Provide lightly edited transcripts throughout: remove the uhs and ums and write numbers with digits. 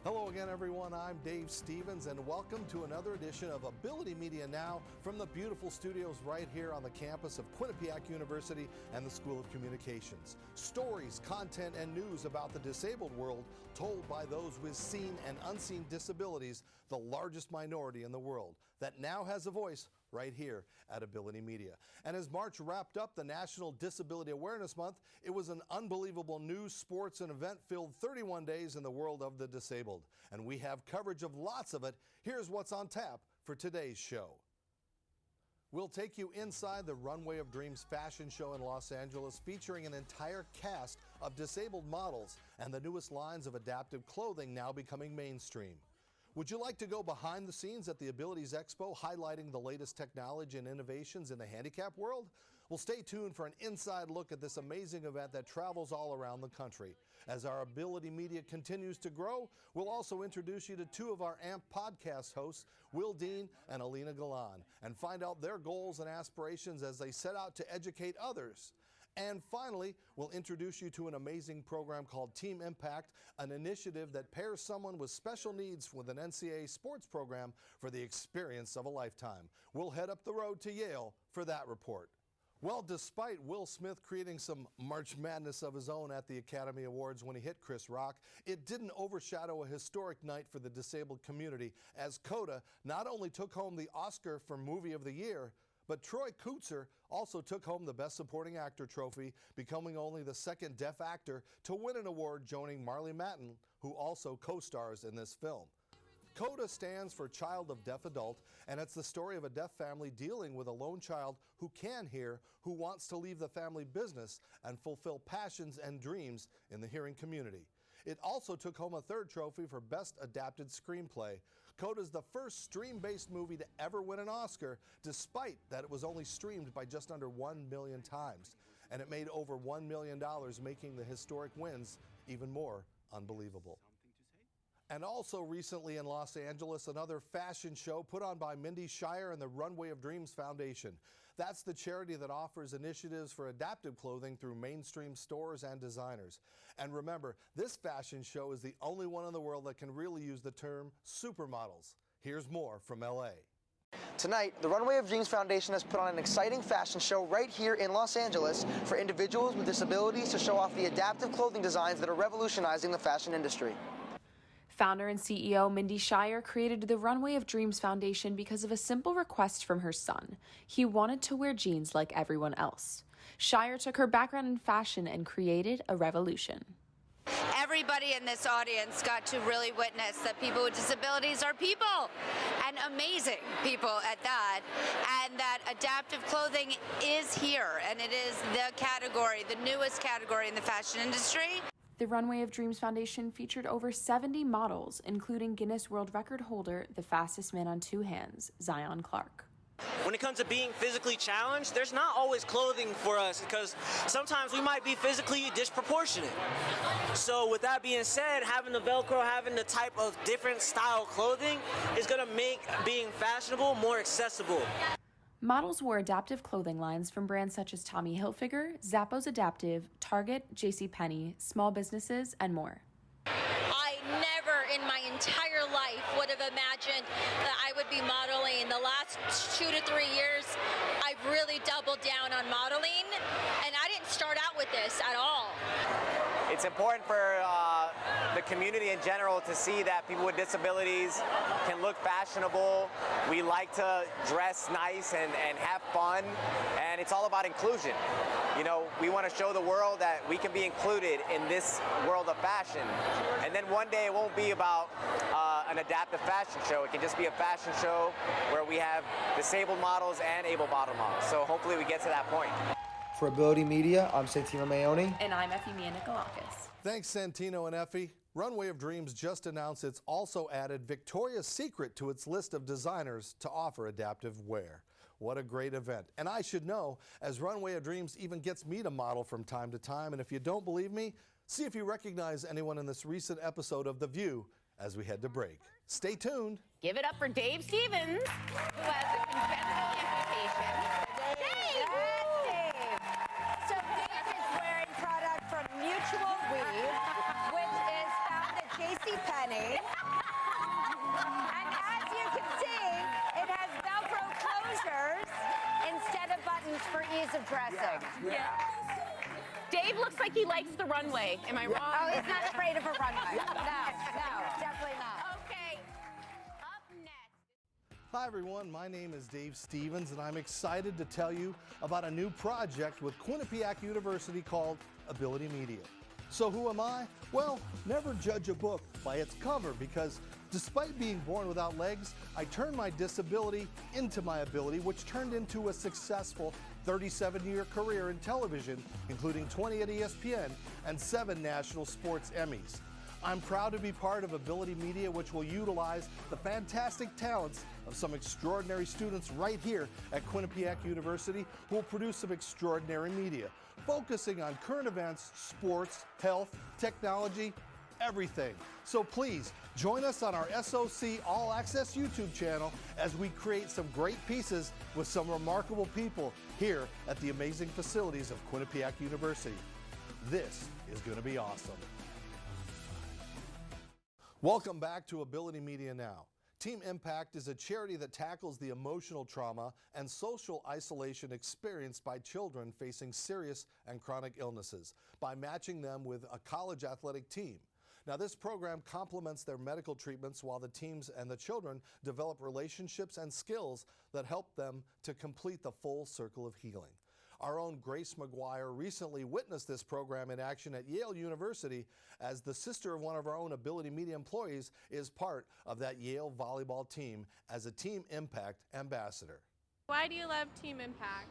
Hello again, everyone. I'm Dave Stevens, and welcome to another edition of Ability Media Now from the beautiful studios right here on the campus of Quinnipiac University and the School of Communications. Stories, content, and news about the disabled world told by those with seen and unseen disabilities, the largest minority in the world, that now has a voice right here at Ability Media. And as March wrapped up the National Disability Awareness Month, it was an unbelievable news, sports, and event-filled 31 days in the world of the disabled. And we have coverage of lots of it. Here's what's on tap for today's show. We'll take you inside the Runway of Dreams fashion show in Los Angeles, featuring an entire cast of disabled models and the newest lines of adaptive clothing now becoming mainstream. Would you like to go behind the scenes at the Abilities Expo, highlighting the latest technology and innovations in the handicap world? Well, stay tuned for an inside look at this amazing event that travels all around the country. As our Ability Media continues to grow, we'll also introduce you to two of our AMP podcast hosts, Will Dean and Alina Galan, and find out their goals and aspirations as they set out to educate others. And finally, we'll introduce you to an amazing program called Team Impact, an initiative that pairs someone with special needs with an NCAA sports program for the experience of a lifetime. We'll head up the road to Yale for that report. Well, despite Will Smith creating some March Madness of his own at the Academy Awards when he hit Chris Rock, it didn't overshadow a historic night for the disabled community, as Coda not only took home the Oscar for Movie of the Year, but Troy Kotsur also took home the Best Supporting Actor trophy, becoming only the second deaf actor to win an award, joining Marlee Matlin, who also co-stars in this film. CODA stands for Child of Deaf Adult, and it's the story of a deaf family dealing with a lone child who can hear, who wants to leave the family business and fulfill passions and dreams in the hearing community. It also took home a third trophy for Best Adapted Screenplay. CODA is the first stream-based movie to ever win an Oscar, despite that it was only streamed by just under 1 million times. And it made over $1 million, making the historic wins even more unbelievable. And also recently in Los Angeles, another fashion show put on by Mindy Shire and the Runway of Dreams Foundation. That's the charity that offers initiatives for adaptive clothing through mainstream stores and designers. And remember, this fashion show is the only one in the world that can really use the term supermodels. Here's more from LA. Tonight, the Runway of Dreams Foundation has put on an exciting fashion show right here in Los Angeles for individuals with disabilities to show off the adaptive clothing designs that are revolutionizing the fashion industry. Founder and CEO Mindy Shire created the Runway of Dreams Foundation because of a simple request from her son. He wanted to wear jeans like everyone else. Shire took her background in fashion and created a revolution. Everybody in this audience got to really witness that people with disabilities are people, and amazing people at that, and that adaptive clothing is here, and it is the category, the newest category in the fashion industry. The Runway of Dreams Foundation featured over 70 models, including Guinness World Record holder, the fastest man on two hands, Zion Clark. When it comes to being physically challenged, there's not always clothing for us because sometimes we might be physically disproportionate. So with that being said, having the Velcro, having the type of different style clothing is going to make being fashionable more accessible. Models wore adaptive clothing lines from brands such as Tommy Hilfiger, Zappos Adaptive, Target, JCPenney, small businesses, and more. I never in my entire life would have imagined that I would be modeling. In the last 2 to 3 years, I've really doubled down on modeling, and I didn't start out with this at all. It's important for the community in general to see that people with disabilities can look fashionable. We like to dress nice and have fun, and it's all about inclusion. You know, we want to show the world that we can be included in this world of fashion. And then one day it won't be about an adaptive fashion show. It can just be a fashion show where we have disabled models and able-bodied models. So hopefully we get to that point. For Ability Media, I'm Santino Mayoni. And I'm Effie Nikolakis. Thanks, Santino and Effie. Runway of Dreams just announced it's also added Victoria's Secret to its list of designers to offer adaptive wear. What a great event. And I should know, as Runway of Dreams even gets me to model from time to time. And if you don't believe me, see if you recognize anyone in this recent episode of The View as we head to break. Stay tuned. Give it up for Dave Stevens, who has a congenital amputation. Dave! So Dave is wearing product from Mutual Weave, which is found at JCPenney. buttons for ease of dressing. Yeah. Dave looks like he likes the runway. Am I wrong? Oh, he's not afraid of a runway. No, definitely not. Okay. Up next. Hi everyone, my name is Dave Stevens and I'm excited to tell you about a new project with Quinnipiac University called Ability Media. So who am I? Well, never judge a book by its cover, because despite being born without legs, I turned my disability into my ability, which turned into a successful 37-year career in television, including 20 at ESPN and 7 national sports Emmys. I'm proud to be part of Ability Media, which will utilize the fantastic talents of some extraordinary students right here at Quinnipiac University, who will produce some extraordinary media, focusing on current events, sports, health, technology, everything. So please join us on our SOC All Access YouTube channel as we create some great pieces with some remarkable people here at the amazing facilities of Quinnipiac University. This is going to be awesome. Welcome back to Ability Media Now. Team Impact is a charity that tackles the emotional trauma and social isolation experienced by children facing serious and chronic illnesses by matching them with a college athletic team. Now, this program complements their medical treatments while the teams and the children develop relationships and skills that help them to complete the full circle of healing. Our own Grace McGuire recently witnessed this program in action at Yale University, as the sister of one of our own Ability Media employees is part of that Yale volleyball team as a Team Impact ambassador. Why do you love Team Impact?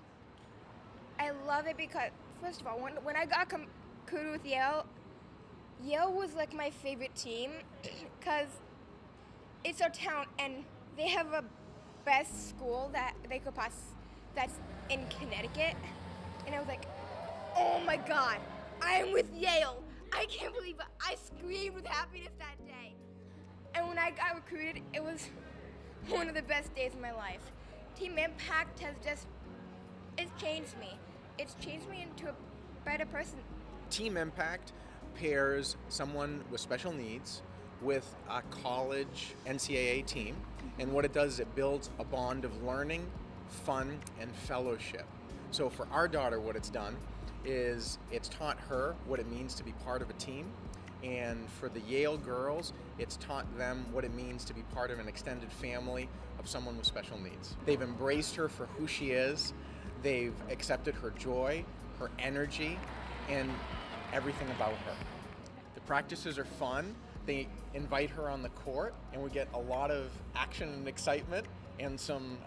I love it because, first of all, when I got recruited with Yale, Yale was like my favorite team because it's our town and they have a best school that they could that's in Connecticut. And I was like, oh my God, I am with Yale. I can't believe it. I screamed with happiness that day. And when I got recruited, it was one of the best days of my life. Team Impact has it's changed me. It's changed me into a better person. Team Impact pairs someone with special needs with a college NCAA team, and what it does is it builds a bond of learning, fun, and fellowship. So for our daughter, what it's done is it's taught her what it means to be part of a team, and for the Yale girls, it's taught them what it means to be part of an extended family of someone with special needs. They've embraced her for who she is, they've accepted her joy, her energy, and everything about her. The practices are fun. They invite her on the court, and we get a lot of action and excitement, and some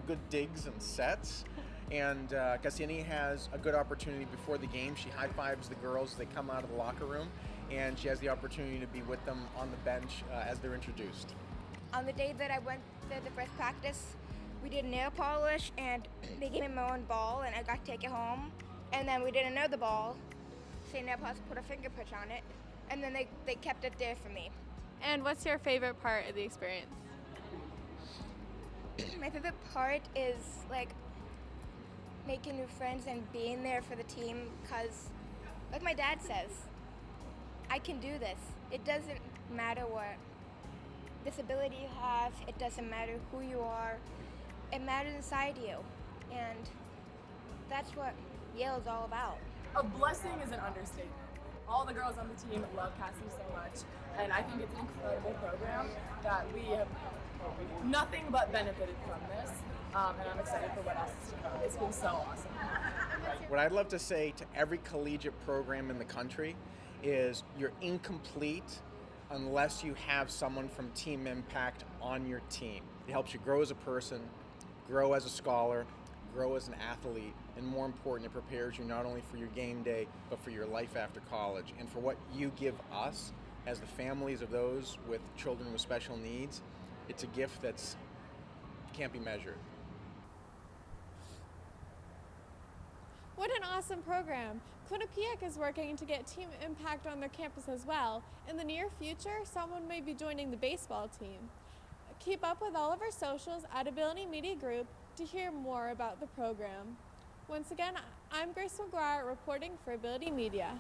good digs and sets. And Cassini has a good opportunity before the game. She high-fives the girls as they come out of the locker room, and she has the opportunity to be with them on the bench as they're introduced. On the day that I went to the first practice, we did nail polish, and they gave me my own ball, and I got to take it home. And then we did another ball, saying nail polish, put a fingerprint on it, and then they kept it there for me. And what's your favorite part of the experience? My favorite part is like making new friends and being there for the team, because like my dad says, I can do this. It doesn't matter what disability you have, it doesn't matter who you are, it matters inside you. And that's what Yale is all about. A blessing is an understatement. All the girls on the team love Cassie so much, and I think it's an incredible program that we have nothing but benefited from this, and I'm excited for what else is to come. It's been so awesome. What I'd love to say to every collegiate program in the country is you're incomplete unless you have someone from Team Impact on your team. It helps you grow as a person, grow as a scholar, grow as an athlete, and more important, it prepares you not only for your game day, but for your life after college, and for what you give us as the families of those with children with special needs. It's a gift that's can't be measured. What an awesome program. Quinnipiac is working to get Team Impact on their campus as well. In the near future, someone may be joining the baseball team. Keep up with all of our socials at Ability Media Group to hear more about the program. Once again, I'm Grace McGuire reporting for Ability Media.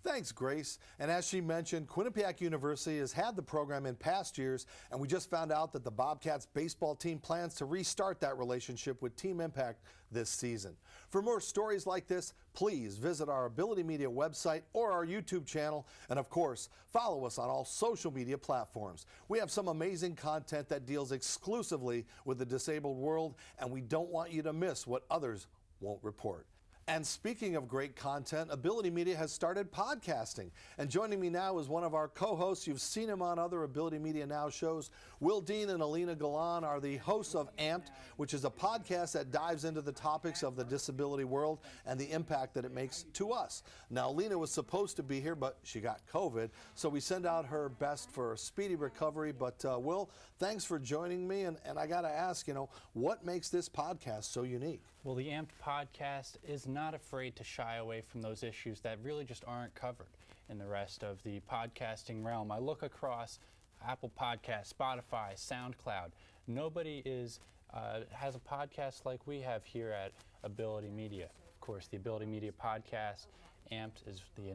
Thanks, Grace. And as she mentioned, Quinnipiac University has had the program in past years, and we just found out that the Bobcats baseball team plans to restart that relationship with Team Impact this season. For more stories like this, please visit our Ability Media website or our YouTube channel, and of course, follow us on all social media platforms. We have some amazing content that deals exclusively with the disabled world, and we don't want you to miss what others won't report. And speaking of great content, Ability Media has started podcasting. And joining me now is one of our co-hosts. You've seen him on other Ability Media Now shows. Will Dean and Alina Galan are the hosts of Amped, which is a podcast that dives into the topics of the disability world and the impact that it makes to us. Now, Alina was supposed to be here, but she got COVID, so we send out her best for a speedy recovery. But Will, thanks for joining me. And I got to ask, what makes this podcast so unique? Well, the Amped podcast is not afraid to shy away from those issues that really just aren't covered in the rest of the podcasting realm. I look across Apple Podcasts, Spotify, SoundCloud. Nobody has a podcast like we have here at Ability Media. Of course, the Ability Media podcast, Amped, is the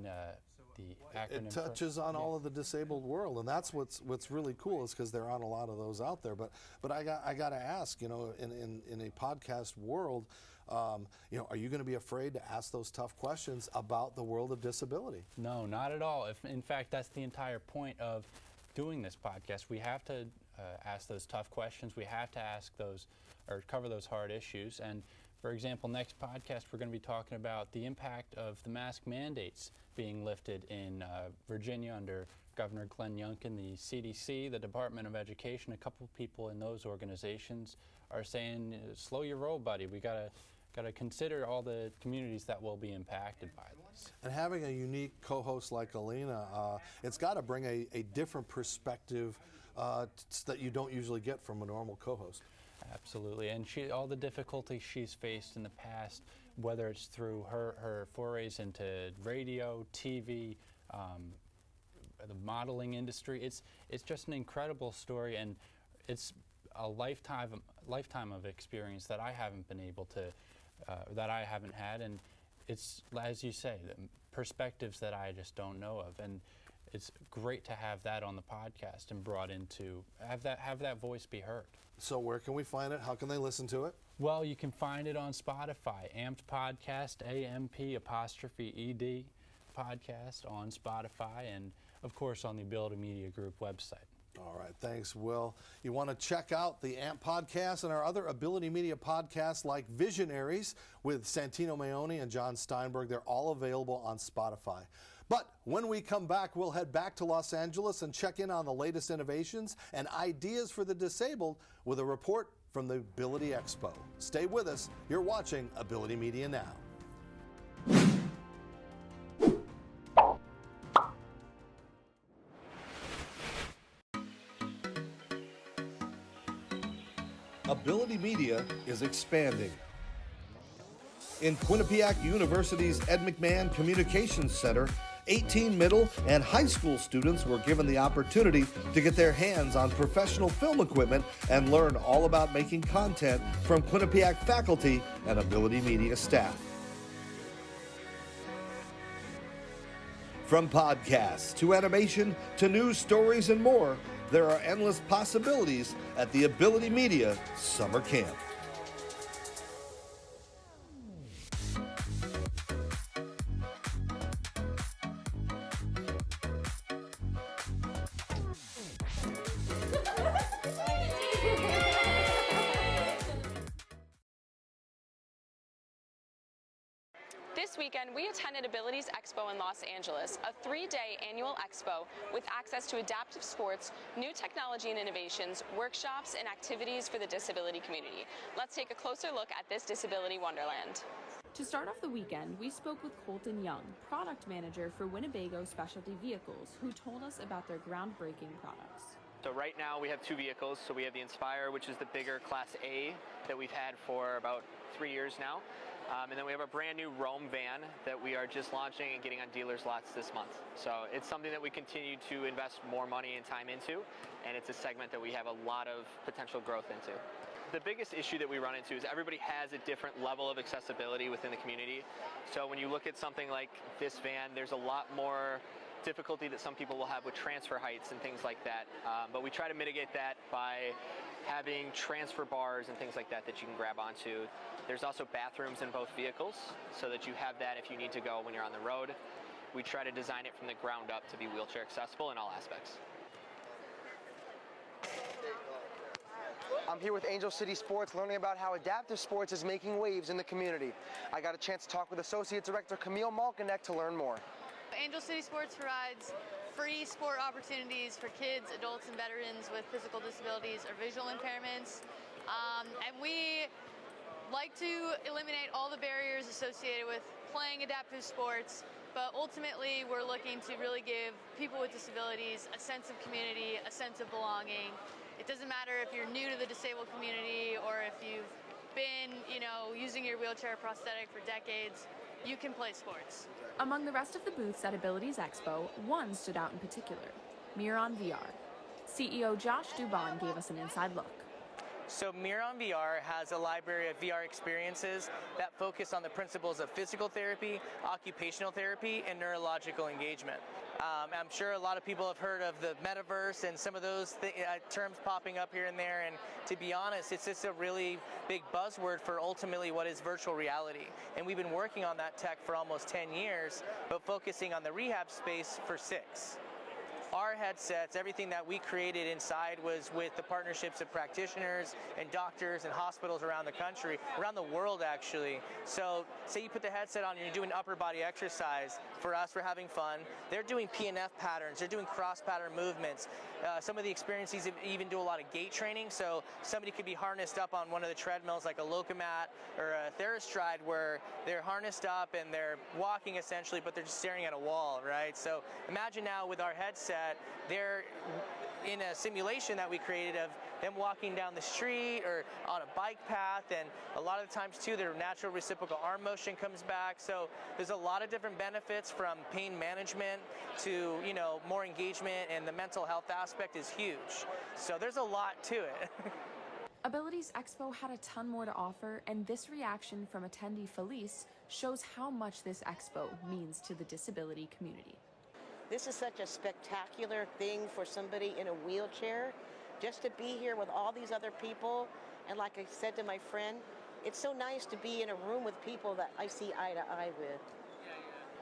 acronym. It touches on all of the disabled world, and that's what's really cool, is because there aren't a lot of those out there. But I got to ask, in a podcast world, are you going to be afraid to ask those tough questions about the world of disability? No, not at all. In fact, that's the entire point of doing this podcast. We have to ask those tough questions. We have to ask those or cover those hard issues. And for example, next podcast, we're going to be talking about the impact of the mask mandates being lifted in Virginia under Governor Glenn Youngkin. The CDC, the Department of Education, a couple of people in those organizations are saying, slow your roll, buddy. We got to consider all the communities that will be impacted by this. And having a unique co-host like Alina, it's got to bring a different perspective that you don't usually get from a normal co-host. Absolutely, and all the difficulties she's faced in the past, whether it's through her forays into radio, TV, the modeling industry, it's just an incredible story, and it's a lifetime of experience that I haven't been able to, that I haven't had, and it's, as you say, the perspectives that I just don't know of, and it's great to have that on the podcast and brought into, have that voice be heard. So where can we find it? How can they listen to it? Well, you can find it on Spotify, Amped Podcast, AMP''ED podcast on Spotify, and of course on the Ability Media Group website. All right, thanks, Will. You want to check out the AMP podcast and our other Ability Media podcasts like Visionaries with Santino Maoni and John Steinberg. They're all available on Spotify. But when we come back, we'll head back to Los Angeles and check in on the latest innovations and ideas for the disabled with a report from the Ability Expo. Stay with us. You're watching Ability Media Now. Ability Media is expanding. In Quinnipiac University's Ed McMahon Communications Center, 18 middle and high school students were given the opportunity to get their hands on professional film equipment and learn all about making content from Quinnipiac faculty and Ability Media staff. From podcasts to animation to news stories and more, there are endless possibilities at the Ability Media Summer Camp. This weekend, we attended Abilities Expo in Los Angeles, a 3-day annual expo with access to adaptive sports, new technology and innovations, workshops, and activities for the disability community. Let's take a closer look at this disability wonderland. To start off the weekend, we spoke with Colton Young, product manager for Winnebago Specialty Vehicles, who told us about their groundbreaking products. So right now we have two vehicles. So we have the Inspire, which is the bigger Class A that we've had for about 3 years now. And then we have a brand new Roam van that we are just launching and getting on dealers' lots this month. So it's something that we continue to invest more money and time into, and it's a segment that we have a lot of potential growth into. The biggest issue that we run into is everybody has a different level of accessibility within the community. So when you look at something like this van, there's a lot more difficulty that some people will have with transfer heights and things like that. But we try to mitigate that by having transfer bars and things like that that you can grab onto. There's also bathrooms in both vehicles so that you have that if you need to go when you're on the road. We try to design it from the ground up to be wheelchair accessible in all aspects. I'm here with Angel City Sports, learning about how adaptive sports is making waves in the community. I got a chance to talk with Associate Director Camille Malkanek to learn more. Angel City Sports provides free sport opportunities for kids, adults, and veterans with physical disabilities or visual impairments. And we like to eliminate all the barriers associated with playing adaptive sports, but ultimately we're looking to really give people with disabilities a sense of community, a sense of belonging. It doesn't matter if you're new to the disabled community or if you've been, using your wheelchair or prosthetic for decades, you can play sports. Among the rest of the booths at Abilities Expo, one stood out in particular, Miron VR. CEO Josh Dubon gave us an inside look. So Miron VR has a library of VR experiences that focus on the principles of physical therapy, occupational therapy, and neurological engagement. I'm sure a lot of people have heard of the metaverse and some of those terms popping up here and there, and to be honest, it's just a really big buzzword for ultimately what is virtual reality. And we've been working on that tech for almost 10 years, but focusing on the rehab space for 6. Our headsets, everything that we created inside was with the partnerships of practitioners and doctors and hospitals around the country, around the world actually. So say you put the headset on and you're doing upper body exercise. For us, we're having fun. They're doing PNF patterns. They're doing cross pattern movements. Some of the experiences even do a lot of gait training. So somebody could be harnessed up on one of the treadmills like a Lokomat or a TheraStride where they're harnessed up and they're walking essentially, but they're just staring at a wall, right? So imagine now with our headset, they're in a simulation that we created of them walking down the street or on a bike path, and a lot of the times too their natural reciprocal arm motion comes back. So there's a lot of different benefits from pain management to more engagement, and the mental health aspect is huge. So there's a lot to it. Abilities Expo had a ton more to offer, and this reaction from attendee Felice shows how much this expo means to the disability community. This is such a spectacular thing for somebody in a wheelchair, just to be here with all these other people. And like I said to my friend, it's so nice to be in a room with people that I see eye to eye with.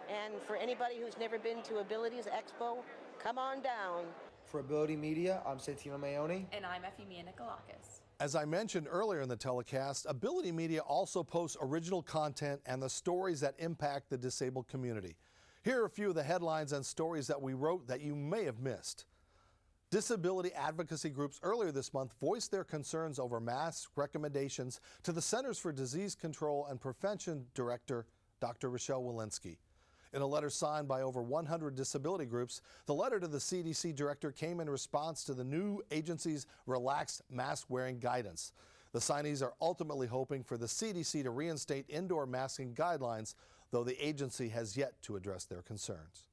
And for anybody who's never been to Abilities Expo, come on down. For Ability Media, I'm Santino Mayoni. And I'm Efimia Nikolakis. As I mentioned earlier in the telecast, Ability Media also posts original content and the stories that impact the disabled community. Here are a few of the headlines and stories that we wrote that you may have missed. Disability advocacy groups earlier this month voiced their concerns over mask recommendations to the Centers for Disease Control and Prevention Director, Dr. Rochelle Walensky. In a letter signed by over 100 disability groups, the letter to the CDC director came in response to the new agency's relaxed mask-wearing guidance. The signees are ultimately hoping for the CDC to reinstate indoor masking guidelines, though the agency has yet to address their concerns.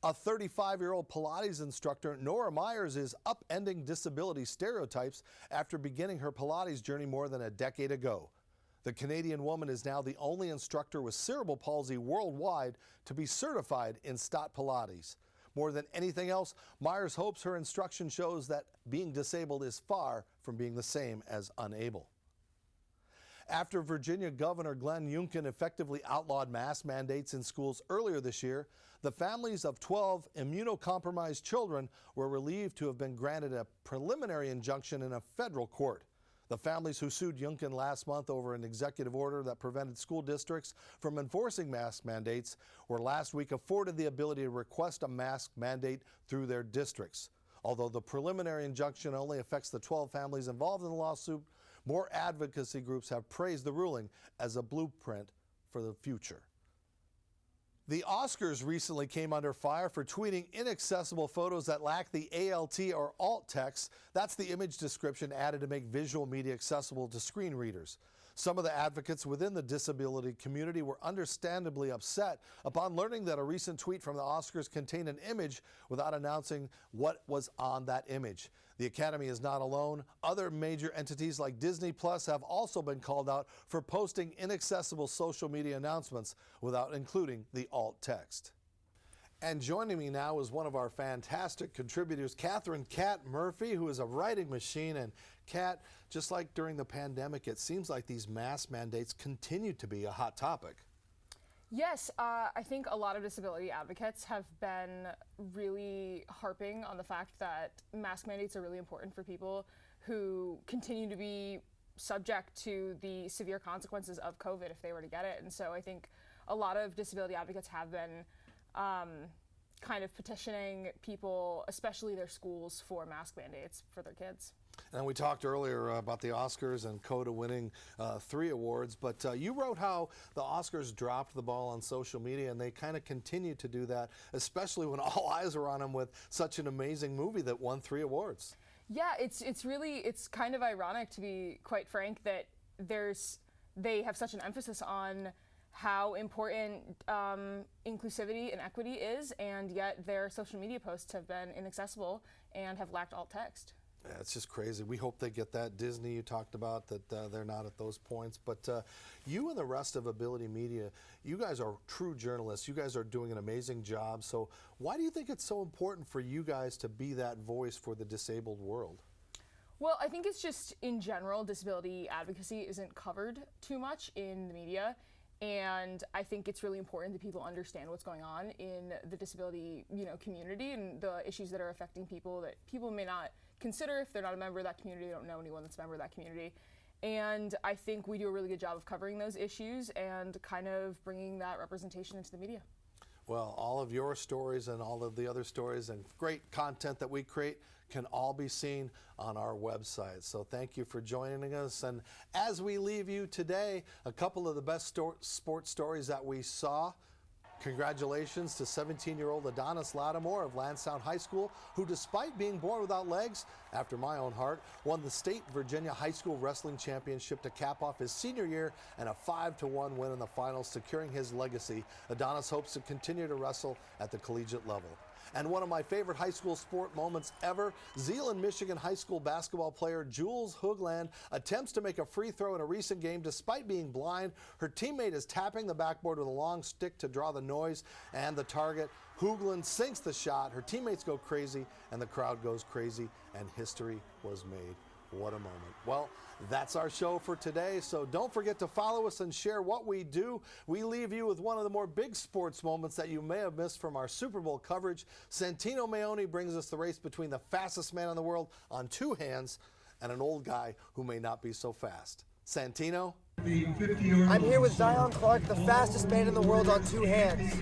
A 35-year-old Pilates instructor, Nora Myers, is upending disability stereotypes after beginning her Pilates journey more than a decade ago. The Canadian woman is now the only instructor with cerebral palsy worldwide to be certified in Stott Pilates. More than anything else, Myers hopes her instruction shows that being disabled is far from being the same as unable. After Virginia Governor Glenn Youngkin effectively outlawed mask mandates in schools earlier this year, the families of 12 immunocompromised children were relieved to have been granted a preliminary injunction in a federal court. The families who sued Youngkin last month over an executive order that prevented school districts from enforcing mask mandates were last week afforded the ability to request a mask mandate through their districts. Although the preliminary injunction only affects the 12 families involved in the lawsuit, more advocacy groups have praised the ruling as a blueprint for the future. The Oscars recently came under fire for tweeting inaccessible photos that lack the ALT or alt text. That's the image description added to make visual media accessible to screen readers. Some of the advocates within the disability community were understandably upset upon learning that a recent tweet from the Oscars contained an image without announcing what was on that image. The Academy is not alone. Other major entities like Disney Plus have also been called out for posting inaccessible social media announcements without including the alt text. And joining me now is one of our fantastic contributors, Catherine "Cat" Murphy, who is a writing machine. And Cat, just like during the pandemic, it seems like these mask mandates continue to be a hot topic. Yes, I think a lot of disability advocates have been really harping on the fact that mask mandates are really important for people who continue to be subject to the severe consequences of COVID if they were to get it. And so I think a lot of disability advocates have been kind of petitioning people, especially their schools, for mask mandates for their kids. And we talked earlier about the Oscars and CODA winning 3 awards, but you wrote how the Oscars dropped the ball on social media, and they kind of continue to do that, especially when all eyes are on them with such an amazing movie that won 3 awards. Yeah, it's kind of ironic, to be quite frank, that they have such an emphasis on how important inclusivity and equity is, and yet their social media posts have been inaccessible and have lacked alt text. Yeah, it's just crazy. We hope they get that. Disney, you talked about, that they're not at those points. But you and the rest of Ability Media, you guys are true journalists. You guys are doing an amazing job. So why do you think it's so important for you guys to be that voice for the disabled world? Well, I think it's just, in general, disability advocacy isn't covered too much in the media. And I think it's really important that people understand what's going on in the disability, community and the issues that are affecting people that people may not consider if they're not a member of that community, they don't know anyone that's a member of that community. And I think we do a really good job of covering those issues and kind of bringing that representation into the media. Well, all of your stories and all of the other stories and great content that we create can all be seen on our website. So thank you for joining us. And as we leave you today, a couple of the best sports stories that we saw. Congratulations to 17-year-old Adonis Lattimore of Lansdowne High School, who, despite being born without legs, after my own heart, won the State Virginia High School Wrestling Championship to cap off his senior year and a 5-1 win in the finals, securing his legacy. Adonis hopes to continue to wrestle at the collegiate level. And one of my favorite high school sport moments ever, Zeeland, Michigan high school basketball player Jules Hoogland attempts to make a free throw in a recent game despite being blind. Her teammate is tapping the backboard with a long stick to draw the noise and the target. Hoogland sinks the shot, her teammates go crazy, and the crowd goes crazy, and history was made. What a moment. Well, that's our show for today, so don't forget to follow us and share what we do. We leave you with one of the more big sports moments that you may have missed from our Super Bowl coverage. Santino Maoni brings us the race between the fastest man in the world on 2 hands and an old guy who may not be so fast. Santino? I'm here with Zion Clark, the fastest man in the world on 2 hands.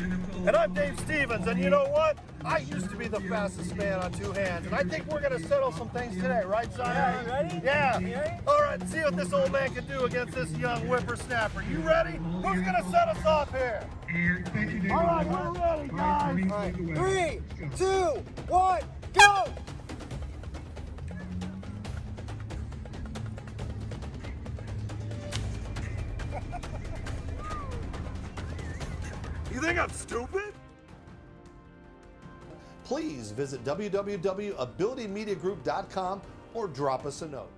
And I'm Dave Stevens, and you know what? I used to be the fastest man on 2 hands, and I think we're going to settle some things today, right, Zion? Yeah, ready? Yeah. You ready? All right, see what this old man can do against this young whippersnapper. You ready? Who's going to set us off here? All right, we're ready, guys. All right, 3, 2, 1, go! You think I'm stupid? Please visit www.abilitymediagroup.com or drop us a note.